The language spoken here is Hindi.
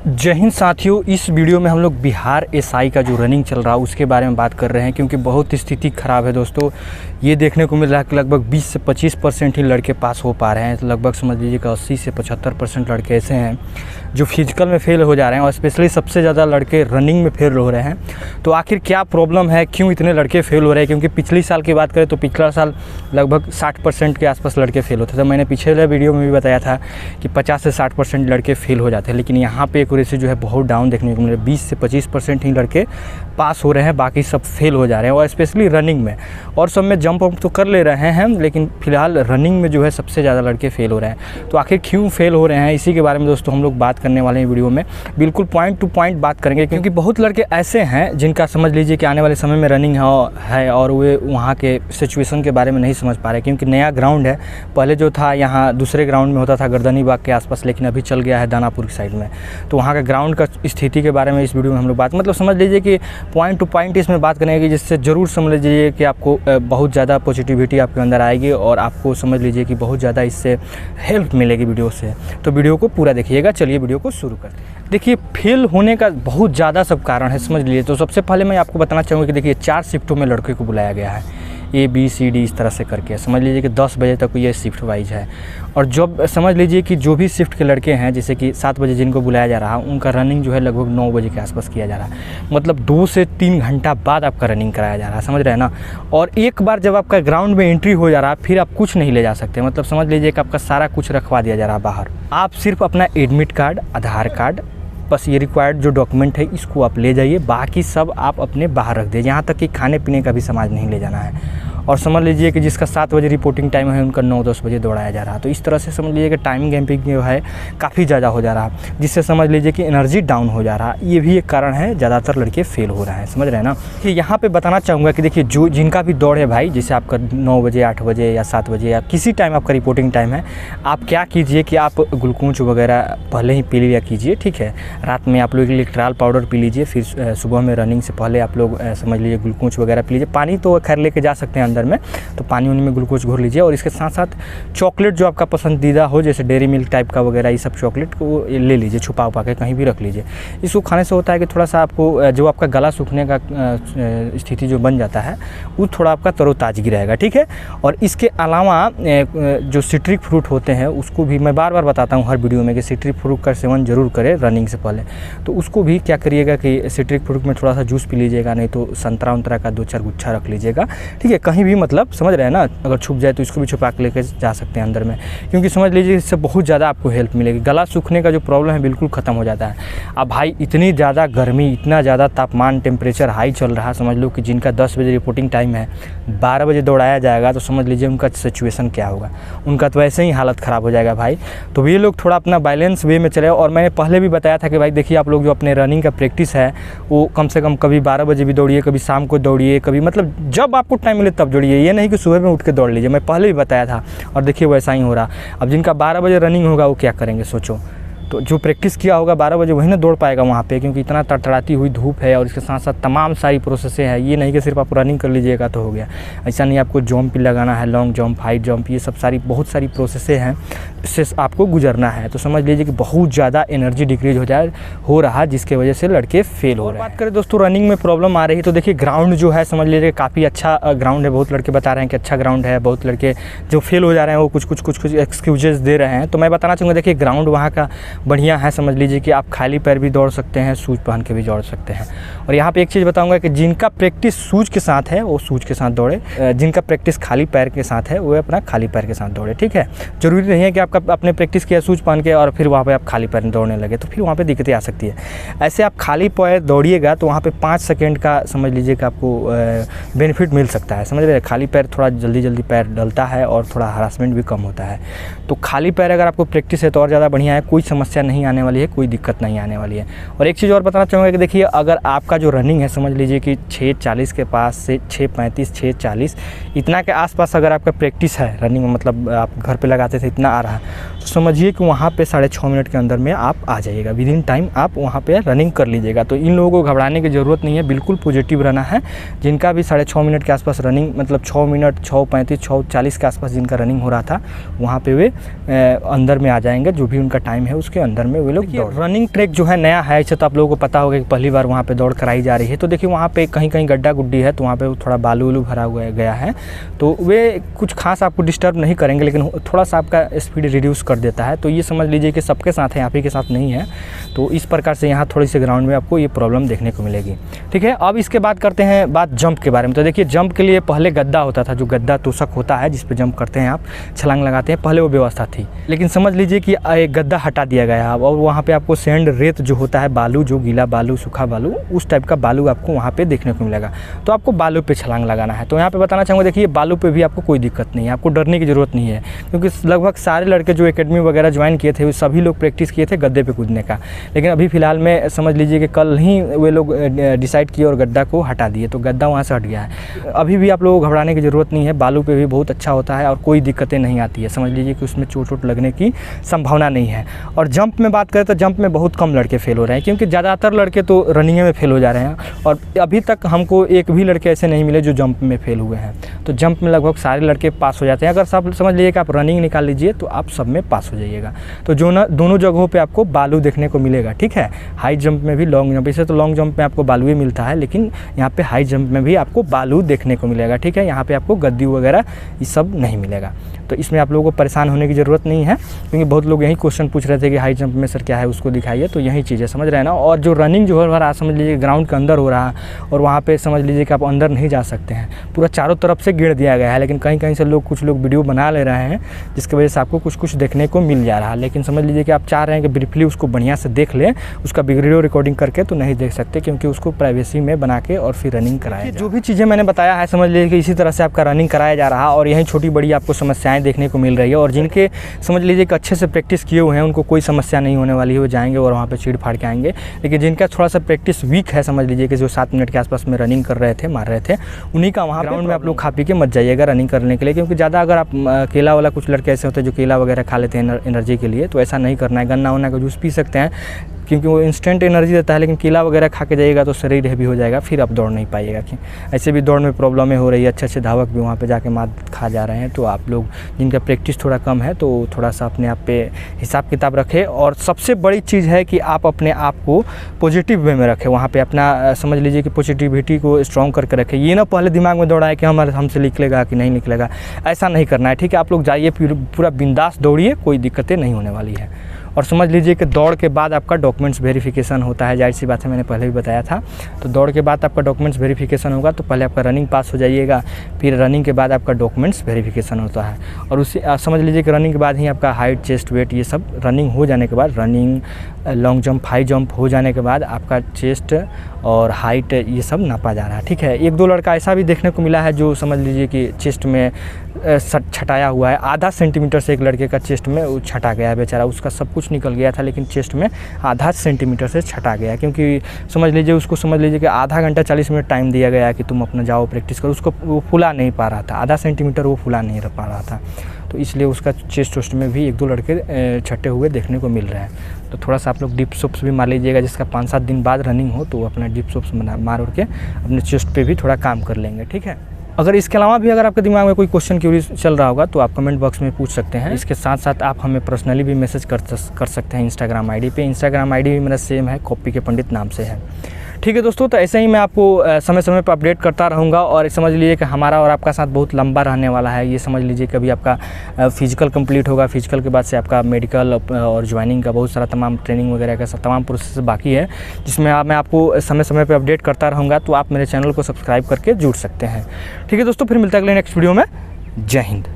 जय हिंद साथियों, इस वीडियो में हम लोग बिहार एसआई का जो रनिंग चल रहा है उसके बारे में बात कर रहे हैं, क्योंकि बहुत स्थिति ख़राब है दोस्तों। ये देखने को मिल रहा है कि लगभग 20 से 25% ही लड़के पास हो पा रहे हैं। तो लगभग समझ लीजिए कि 80 से 75% लड़के ऐसे हैं जो फिजिकल में फेल हो जा रहे हैं, और स्पेशली सबसे ज़्यादा लड़के रनिंग में फेल हो रहे हैं। तो आखिर क्या प्रॉब्लम है, क्यों इतने लड़के फेल हो रहे हैं? क्योंकि पिछले साल की बात करें तो पिछला साल लगभग 60% के आसपास लड़के फेल होते थे। मैंने पिछले वीडियो में भी बताया था कि 50 से 60% लड़के फेल हो जाते हैं, लेकिन यहाँ पे एक्यूरेसी जो है बहुत डाउन देखने को मिल रहा है। 20 से 25% ही लड़के पास हो रहे हैं, बाकी सब फेल हो जा रहे हैं, और स्पेशली रनिंग में। और सब में जंप वंप तो कर ले रहे हैं, लेकिन फिलहाल रनिंग में जो है सबसे ज़्यादा लड़के फेल हो रहे हैं। तो आखिर क्यों फेल हो रहे हैं, इसी के बारे में दोस्तों हम लोग बात करने वाले हैं वीडियो में। बिल्कुल पॉइंट टू पॉइंट बात करेंगे, क्योंकि बहुत लड़के ऐसे हैं जिनका समझ लीजिए कि आने वाले समय में रनिंग है और वे वहाँ के सिचुएशन के बारे में नहीं समझ पा रहे, क्योंकि नया ग्राउंड है। पहले जो था यहाँ दूसरे ग्राउंड में होता था गर्दनी बाग के आसपास, लेकिन अभी चल गया है दानापुर की साइड में। तो वहाँ का ग्राउंड का स्थिति के बारे में इस वीडियो में हम लोग बात समझ लीजिए कि पॉइंट टू पॉइंट इसमें बात करेंगे, जिससे ज़रूर समझ लीजिए कि आपको बहुत ज़्यादा पॉजिटिविटी आपके अंदर आएगी, और आपको समझ लीजिए कि बहुत ज़्यादा इससे हेल्प मिलेगी वीडियो से। तो वीडियो को पूरा देखिएगा। चलिए वीडियो को शुरू करते हैं। देखिए, फेल होने का बहुत ज़्यादा सब कारण है, समझ लीजिए। तो सबसे पहले मैं आपको बताना चाहूँगा कि देखिए 4 शिफ्टों में लड़के को बुलाया गया है, ABCD इस तरह से करके। समझ लीजिए कि 10 बजे तक ये शिफ्ट वाइज है। और जब समझ लीजिए कि जो भी शिफ्ट के लड़के हैं, जैसे कि 7 बजे जिनको बुलाया जा रहा है, उनका रनिंग जो है लगभग 9 बजे के आसपास किया जा रहा है। मतलब 2 से 3 घंटा बाद आपका रनिंग कराया जा रहा है, समझ रहे हैं ना। और एक बार जब आपका ग्राउंड में एंट्री हो जा रहा है, फिर आप कुछ नहीं ले जा सकते। मतलब समझ लीजिए कि आपका सारा कुछ रखवा दिया जा रहा है बाहर। आप सिर्फ अपना एडमिट कार्ड, आधार कार्ड, बस ये रिक्वायर्ड जो डॉक्यूमेंट है इसको आप ले जाइए, बाकी सब आप अपने बाहर रख दीजिए। यहाँ तक कि खाने पीने का भी सामान नहीं ले जाना है। और समझ लीजिए कि जिसका 7 बजे रिपोर्टिंग टाइम है, उनका 9-10 बजे दौड़ाया जा रहा है। तो इस तरह से समझ लीजिए कि टाइमिंग गैम्पिंग जो है काफ़ी ज़्यादा हो जा रहा है, जिससे समझ लीजिए कि एनर्जी डाउन हो जा रहा है। ये भी एक कारण है, ज़्यादातर लड़के फेल हो रहे हैं, समझ रहे हैं ना। कि यहाँ पे बताना चाहूँगा कि देखिए जो जिनका भी दौड़ है भाई, जैसे आपका 9 बजे, 8 बजे या 7 बजे या किसी टाइम आपका रिपोर्टिंग टाइम है, आप क्या कीजिए कि आप ग्लूकोज वगैरह पहले ही पी लिया कीजिए, ठीक है। रात में आप लोग इलेक्ट्रॉल पाउडर पी लीजिए, फिर सुबह में रनिंग से पहले आप लोग समझ लीजिए ग्लूकोज वगैरह पी लीजिए। पानी तो खैर लेके जा सकते हैं अंदर में, तो पानी उन्हीं में ग्लूकोज घोर लीजिए। और इसके साथ साथ चॉकलेट जो आपका पसंदीदा हो, जैसे डेयरी मिल्क टाइप का वगैरह, ये सब चॉकलेट को ले लीजिए, छुपा के कहीं भी रख लीजिए। इसको खाने से होता है कि थोड़ा सा आपको जो आपका गला सूखने का स्थिति जो बन जाता है, वो थोड़ा आपका तरोताजगी रहेगा, ठीक है। और इसके अलावा जो सिट्रिक फ्रूट होते हैं, उसको भी मैं बार बार बताता हूँ हर वीडियो में कि सिट्रिक फ्रूट का सेवन जरूर करें रनिंग से पहले। तो उसको भी क्या करिएगा कि सिट्रिक फ्रूट में थोड़ा सा जूस पी लीजिएगा, नहीं तो संतरा उंतरा का 2-4 गुच्छा रख लीजिएगा, ठीक है। कहीं भी मतलब समझ रहे हैं ना, अगर छुप जाए तो इसको भी छुपा के लेकर जा सकते हैं अंदर में, क्योंकि समझ लीजिए इससे बहुत ज़्यादा आपको हेल्प मिलेगी। गला सूखने का जो प्रॉब्लम है बिल्कुल ख़त्म हो जाता है। अब भाई इतनी ज़्यादा गर्मी, इतना ज़्यादा तापमान, टेम्परेचर हाई चल रहा है, समझ लो कि जिनका 10 बजे रिपोर्टिंग टाइम है, 12 बजे दौड़ाया जाएगा, तो समझ लीजिए उनका सिचुएशन क्या होगा। उनका तो वैसे ही हालत ख़राब हो जाएगा भाई। तो ये लोग थोड़ा अपना बैलेंस वे में चले। और मैंने पहले भी बताया था कि भाई देखिए, आप लोग जो अपने रनिंग का प्रैक्टिस है वो कम से कम कभी 12 बजे भी दौड़िए, कभी शाम को दौड़िए, कभी मतलब जब आपको टाइम मिले तब दौड़िए। ये नहीं कि सुबह में उठ के दौड़ लीजिए, मैं पहले भी बताया था, और देखिए वैसा ही हो रहा। अब जिनका 12 बजे रनिंग होगा वो क्या करेंगे सोचो। तो जो प्रैक्टिस किया होगा 12 बजे वही ना दौड़ पाएगा वहाँ पे, क्योंकि इतना तड़तड़ाती हुई धूप है, और इसके साथ साथ तमाम सारी प्रोसेसें हैं। ये नहीं कि सिर्फ आप रनिंग कर लीजिएगा तो हो गया, ऐसा नहीं। आपको जंप भी लगाना है, लॉन्ग जंप, हाई जंप, ये सब सारी बहुत सारी प्रोसेसें हैं, इससे आपको गुजरना है। तो समझ लीजिए कि बहुत ज़्यादा एनर्जी डिक्रीज हो रहा, जिसके वजह से लड़के फेल हो रहे हैं। बात करें दोस्तों रनिंग में प्रॉब्लम आ रही है, तो देखिए ग्राउंड जो है समझ लीजिए काफ़ी अच्छा ग्राउंड है। बहुत लड़के बता रहे हैं कि अच्छा ग्राउंड है, बहुत लड़के जो फेल हो जा रहे हैं वो कुछ एक्सक्यूजेस दे रहे हैं। तो मैं बताना चाहूँगा देखिए ग्राउंड वहाँ का बढ़िया है, समझ लीजिए कि आप खाली पैर भी दौड़ सकते हैं, शूज़ पहन के भी दौड़ सकते हैं। और यहाँ पे एक चीज़ बताऊंगा कि जिनका प्रैक्टिस शूज़ के साथ है वो शूज़ के साथ दौड़े, जिनका प्रैक्टिस खाली पैर के साथ है वो अपना खाली पैर के साथ दौड़े, ठीक है। जरूरी नहीं है कि आपका अपने प्रैक्टिस किया शूज़ पहन के और फिर वहाँ पे आप खाली पैर दौड़ने लगे, तो फिर वहाँ पे दिक्कतें आ सकती है। ऐसे आप खाली पैर दौड़िएगा तो वहाँ पे 5 सेकेंड का समझ लीजिए कि आपको बेनिफिट मिल सकता है, समझ रहे। खाली पैर थोड़ा जल्दी पैर डलता है और थोड़ा हरासमेंट भी कम होता है। तो खाली पैर अगर आपको प्रैक्टिस है तो और ज़्यादा बढ़िया है, कोई समस्या नहीं आने वाली है, कोई दिक्कत नहीं आने वाली है। और एक चीज़ और बताना चाहूँगा कि देखिए अगर आपका जो रनिंग है समझ लीजिए कि 6:40 के पास से 6:35, 6:40 इतना के आसपास अगर आपका प्रैक्टिस है रनिंग में, मतलब आप घर पे लगाते थे इतना आ रहा है, तो समझिए कि वहाँ पे 6.5 मिनट के अंदर में आप आ जाइएगा, विद इन टाइम आप वहाँ पे रनिंग कर लीजिएगा। तो इन लोगों को घबराने की ज़रूरत नहीं है, बिल्कुल पॉजिटिव रहना है। जिनका भी 6.5 मिनट के आसपास रनिंग, मतलब 6 मिनट 6:35 6:40 के आसपास जिनका रनिंग हो रहा था, वहाँ पे वे अंदर में आ जाएंगे, जो भी उनका टाइम है उसके अंदर में वे लोग दौड़। रनिंग ट्रैक जो है नया है, इसे तो आप लोगों को पता होगा कि पहली बार वहाँ पे दौड़ कराई जा रही है। तो देखिए वहाँ पे कहीं कहीं गड्ढा गुड्डी है, तो वहाँ पे थोड़ा बालू वालू भरा हुआ गया है, तो वे कुछ खास आपको डिस्टर्ब नहीं करेंगे, लेकिन थोड़ा सा आपका स्पीड रिड्यूस कर देता है। तो ये समझ लीजिए कि सबके साथ है, आप ही के साथ नहीं है। तो इस प्रकार से यहाँ थोड़ी सी ग्राउंड में आपको ये प्रॉब्लम देखने को मिलेगी, ठीक है। अब इसके बाद करते हैं बात जंप के बारे में। तो देखिए जंप के लिए पहले गद्दा होता था, जो गद्दा तोशक होता है जिस पे जंप करते हैं, आप छलांग लगाते हैं, पहले वो व्यवस्था थी। लेकिन समझ लीजिए कि एक गद्दा हटा दिया गया है और वहाँ पे आपको सैंड, रेत जो होता है, बालू, जो गीला बालू, सूखा बालू, उस टाइप का बालू आपको वहाँ पे देखने को मिलेगा। तो आपको बालू पे छलांग लगाना है। तो यहाँ पे बताना चाहूँगा, देखिए बालू पे भी आपको कोई दिक्कत नहीं है, आपको डरने की ज़रूरत नहीं है, क्योंकि लगभग सारे लड़के जो एकेडमी वगैरह ज्वाइन किए थे, वो सभी लोग प्रैक्टिस किए थे गद्दे पे कूदने का। लेकिन अभी फ़िलहाल में समझ लीजिए कि कल ही वे लोग डिसाइड किए और गड्ढा को हटा दिए, तो गद्दा वहाँ से हट गया है। अभी भी आप लोगों को घबराने की ज़रूरत नहीं है, बालू पे भी बहुत अच्छा होता है और कोई दिक्कतें नहीं आती है। समझ लीजिए कि उसमें चोट वोट लगने की संभावना नहीं है। और जंप में बात करें तो जंप में बहुत कम लड़के फेल हो रहे हैं, क्योंकि ज़्यादातर लड़के तो रनिंग में फेल हो जा रहे हैं, और अभी तक हमको एक भी लड़के ऐसे नहीं मिले जो जंप में फेल हुए हैं। तो जंप में लगभग सारे लड़के पास हो जाते हैं। अगर सब समझ लीजिए कि आप रनिंग निकाल लीजिए तो आप सब में पास हो जाइएगा। तो जो ना दोनों जगहों पे आपको बालू देखने को मिलेगा, ठीक है। हाई जंप में भी, लॉन्ग जंप, इसे तो लॉन्ग जंप में आपको बालू ही मिलता है, लेकिन यहाँ पे हाई जंप में भी आपको बालू देखने को मिलेगा, ठीक है। यहाँ पे आपको गद्दी वगैरह ये सब नहीं मिलेगा। तो इसमें आप लोगों को परेशान होने की ज़रूरत नहीं है, क्योंकि बहुत लोग यही क्वेश्चन पूछ रहे थे कि हाई जंप में सर क्या है, उसको दिखाइए। तो यही चीज़ है, समझ रहे हैं ना। और जो रनिंग जो हो रहा है, समझ लीजिए ग्राउंड के अंदर हो रहा है, और वहाँ पे समझ लीजिए कि आप अंदर नहीं जा सकते हैं, पूरा चारों तरफ से घेर दिया गया है। लेकिन कहीं कहीं से लोग, कुछ लोग वीडियो बना ले रहे हैं, जिसकी वजह से आपको कुछ कुछ देखने को मिल जा रहा है। लेकिन समझ लीजिए कि आप चाह रहे हैं कि ब्रीफली उसको बढ़िया से देख लें, उसका वीडियो रिकॉर्डिंग करके तो नहीं देख सकते, क्योंकि उसको प्राइवेसी में बना के और फिर रनिंग कराया। जो भी चीज़ें मैंने बताया है, समझ लीजिए कि इसी तरह से आपका रनिंग कराया जा रहा है, और यही छोटी बड़ी आपको समस्याएं देखने को मिल रही है। और जिनके समझ लीजिए कि अच्छे से प्रैक्टिस किए हुए हैं, उनको कोई समस्या नहीं होने वाली है, वो जाएंगे और वहाँ पे चीड़ फाड़ के आएंगे। लेकिन जिनका थोड़ा सा प्रैक्टिस वीक है, समझ लीजिए कि जो 7 मिनट के आसपास में रनिंग कर रहे थे, मार रहे थे, उन्हीं का वहाँ ग्राउंड में आप लोग खा पी के मत जाइएगा रनिंग करने के लिए। क्योंकि ज़्यादा अगर आप केला वाला, कुछ लड़के ऐसे होते हैं जो केला वगैरह खा लेते हैं एनर्जी के लिए, तो ऐसा नहीं करना है। गन्ना वन्ना का जूस पी सकते हैं, क्योंकि वो इंस्टेंट एनर्जी देता है, लेकिन केला वगैरह खा के जाइएगा तो शरीर हेवी हो जाएगा, फिर आप दौड़ नहीं पाइएगा। कि ऐसे भी दौड़ में प्रॉब्लमें हो रही है, अच्छे अच्छे धावक भी वहाँ पे जाके मार खा जा रहे हैं। तो आप लोग जिनका प्रैक्टिस थोड़ा कम है, तो थोड़ा सा अपने आप पे हिसाब किताब रखें। और सबसे बड़ी चीज़ है कि आप अपने आप को पॉजिटिव वे में रखें, वहाँ पर अपना समझ लीजिए कि पॉजिटिविटी को स्ट्रॉन्ग करके रखें। ये ना पहले दिमाग में दौड़ाए कि हमसे निकलेगा कि नहीं निकलेगा, ऐसा नहीं करना है, ठीक है। आप लोग जाइए, पूरा बिंदास दौड़िए, कोई दिक्कतें नहीं होने वाली है। और समझ लीजिए कि दौड़ के बाद आपका डॉक्यूमेंट्स वेरिफिकेशन होता है, जाहिर सी बात है, मैंने पहले भी बताया था। तो दौड़ के बाद आपका डॉक्यूमेंट्स वेरिफिकेशन होगा, तो पहले आपका रनिंग पास हो जाइएगा, फिर रनिंग के बाद आपका डॉक्यूमेंट्स वेरिफिकेशन होता है। और उसी समझ लीजिए कि रनिंग के बाद ही आपका हाइट, चेस्ट, वेट, ये सब रनिंग हो जाने के बाद, running, long jump, high jump हो जाने के बाद आपका चेस्ट और हाइट ये सब नापा जा रहा है, ठीक है। एक दो लड़का ऐसा भी देखने को मिला है जो समझ लीजिए कि चेस्ट में छटाया हुआ है, आधा सेंटीमीटर से एक लड़के का चेस्ट में वो छटा गया है, बेचारा, उसका सब कुछ निकल गया था, लेकिन चेस्ट में आधा सेंटीमीटर से छटा गया। क्योंकि समझ लीजिए उसको, समझ लीजिए कि आधा घंटा 40 मिनट टाइम दिया गया कि तुम अपना जाओ प्रैक्टिस करो, उसको वो फुला नहीं पा रहा था, आधा सेंटीमीटर वो फुला नहीं पा रहा था। तो इसलिए उसका चेस्ट वेस्ट में भी एक दो लड़के छटे हुए देखने को मिल रहे हैं। तो थोड़ा सा आप लोग डिप सोप्स भी मार लीजिएगा, जिसका 5-7 दिन बाद रनिंग हो, तो अपना डिप सोप्स मार उड़ के अपने चेस्ट पे भी थोड़ा काम कर लेंगे, ठीक है। अगर इसके अलावा भी अगर आपके दिमाग में कोई क्वेश्चन क्यूरी चल रहा होगा, तो आप कमेंट बॉक्स में पूछ सकते हैं। इसके साथ साथ आप हमें पर्सनली भी मैसेज कर सकते हैं इंस्टाग्राम आईडी पे। इंस्टाग्राम आईडी भी मेरा सेम है, कॉपी के पंडित नाम से है, ठीक है दोस्तों। तो ऐसे ही मैं आपको समय समय पर अपडेट करता रहूँगा। और समझ लीजिए कि हमारा और आपका साथ बहुत लंबा रहने वाला है। ये समझ लीजिए कि अभी आपका फिजिकल कंप्लीट होगा, फिजिकल के बाद से आपका मेडिकल और ज्वाइनिंग का बहुत सारा तमाम ट्रेनिंग वगैरह का तमाम प्रोसेस बाकी है, जिसमें मैं आपको समय समय पर अपडेट करता रहूँगा। तो आप मेरे चैनल को सब्सक्राइब करके जुड़ सकते हैं, ठीक है दोस्तों। फिर मिलता है अगले नेक्स्ट वीडियो में। जय हिंद।